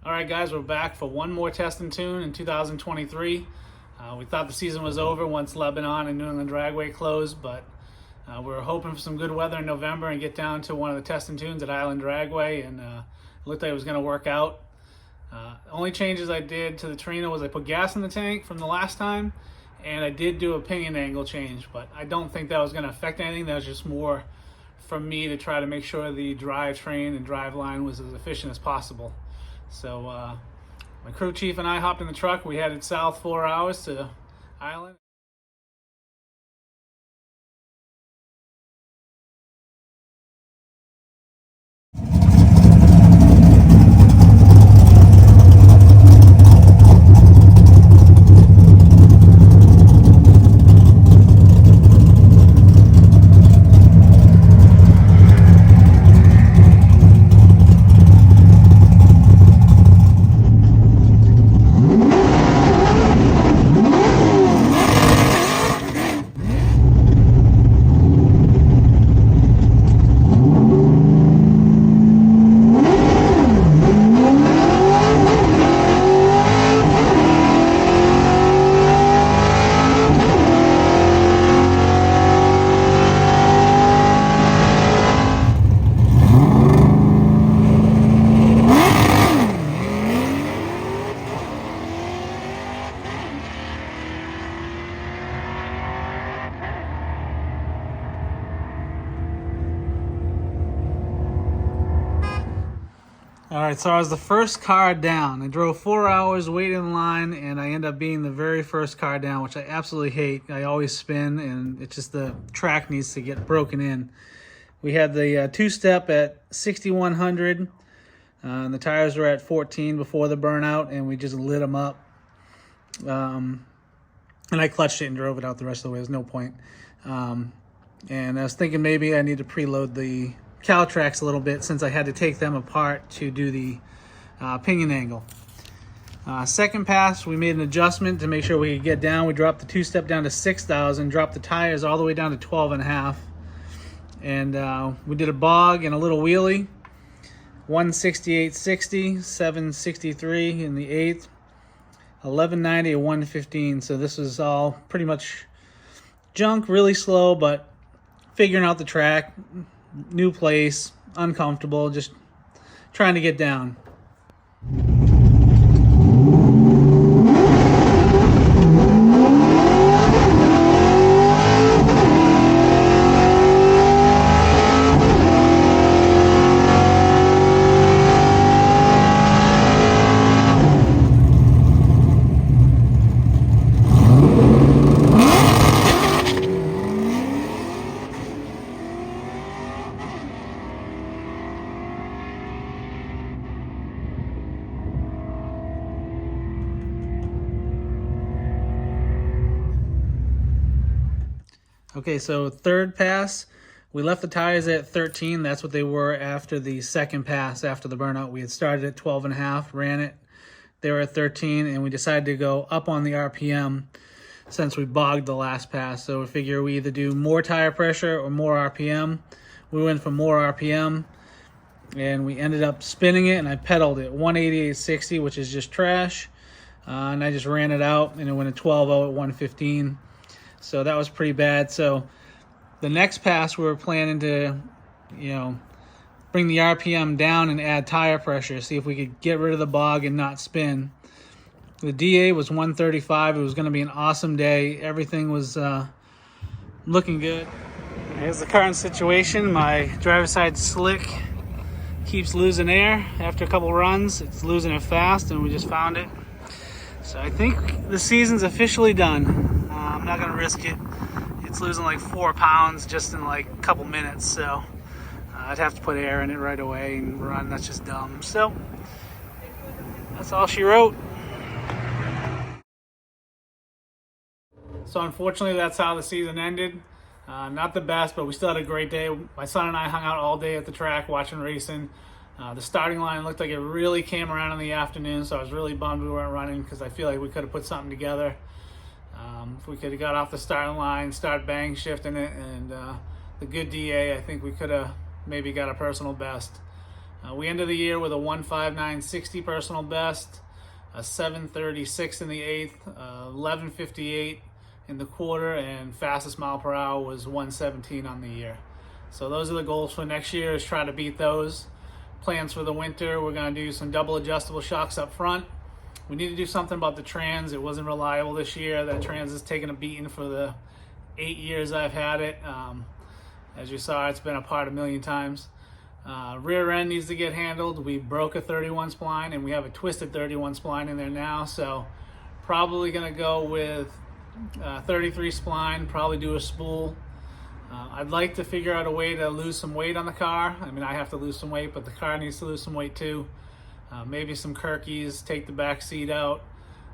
All right, guys, we're back for one more test and tune in 2023. We thought the season was over once Lebanon and New England Dragway closed, but we were hoping for some good weather in November and get down to one of the test and tunes at Island Dragway, and it looked like it was going to work out. Only changes I did to the Torino was I put gas in the tank from the last time, and I did do a pinion angle change, but I don't think that was going to affect anything. That was just more from me to try to make sure the drivetrain and drive line was as efficient as possible. So my crew chief and I hopped in the truck. We headed south 4 hours to Island. All right, so I was the first car down. I drove 4 hours, waited in line, and I ended up being the very first car down, which I absolutely hate. I always spin, and it's just the track needs to get broken in. We had the two-step at 6,100, and the tires were at 14 before the burnout, and we just lit them up. And I clutched it and drove it out the rest of the way. There's no point. And I was thinking maybe I need to preload the Caltracs a little bit since I had to take them apart to do the pinion angle. Second pass, we made an adjustment to make sure we could get down. We dropped the two-step down to 6,000, dropped the tires all the way down to 12.5. And we did a bog and a little wheelie. 168.60, 763 in the 8th, 1190 at 115. So this was all pretty much junk, really slow, but figuring out the track. New place, uncomfortable, just trying to get down. Okay, so third pass, we left the tires at 13. That's what they were after the second pass, after the burnout. We had started at 12.5, ran it. They were at 13, and we decided to go up on the RPM since we bogged the last pass. So we figure we either do more tire pressure or more RPM. We went for more RPM, and we ended up spinning it, and I pedaled it 188.60, which is just trash. And I just ran it out, and it went to 12.0 at 115. So that was pretty bad. So the next pass we were planning to, bring the RPM down and add tire pressure, see if we could get rid of the bog and not spin. The DA was 135. It was going to be an awesome day. Everything was looking good. Here's the current situation. My driver's side slick keeps losing air after a couple runs. It's losing it fast, and we just found it. So I think the season's officially done. I'm not going to risk it. It's losing like 4 pounds just in like a couple minutes, so I'd have to put air in it right away and run. That's just dumb. So that's all she wrote. So unfortunately, that's how the season ended. Not the best, but we still had a great day. My son and I hung out all day at the track watching racing. The starting line looked like it really came around in the afternoon, so I was really bummed we weren't running because I feel like we could have put something together. If we could have got off the starting line, started bang shifting it, and the good DA, I think we could have maybe got a personal best. We ended the year with a 1:59.60 personal best, a 7:36 in the eighth, 11:58 in the quarter, and fastest mile per hour was 1:17 on the year. So those are the goals for next year, is try to beat those. Plans for the winter, we're going to do some double adjustable shocks up front. We need to do something about the trans. It wasn't reliable this year. That trans has taken a beating for the 8 years I've had it. As you saw, it's been apart a million times. Rear end needs to get handled. We broke a 31 spline and we have a twisted 31 spline in there now, so probably going to go with 33 spline, probably do a spool. I'd like to figure out a way to lose some weight on the car. I mean, I have to lose some weight, but the car needs to lose some weight too. Maybe some Kirkies, take the back seat out.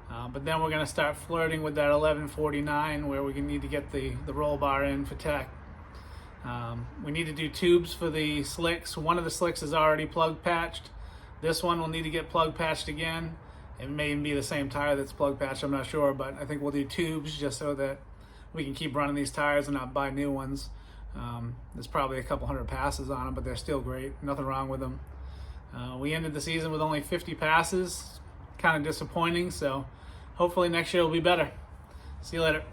But then we're going to start flirting with that 1149 where we need to get the roll bar in for tech. We need to do tubes for the slicks. One of the slicks is already plug patched. This one will need to get plug patched again. It may even be the same tire that's plug patched, I'm not sure, but I think we'll do tubes just so that we can keep running these tires and not buy new ones. There's probably a couple hundred passes on them, but they're still great. Nothing wrong with them. We ended the season with only 50 passes. Kind of disappointing, so hopefully next year will be better. See you later.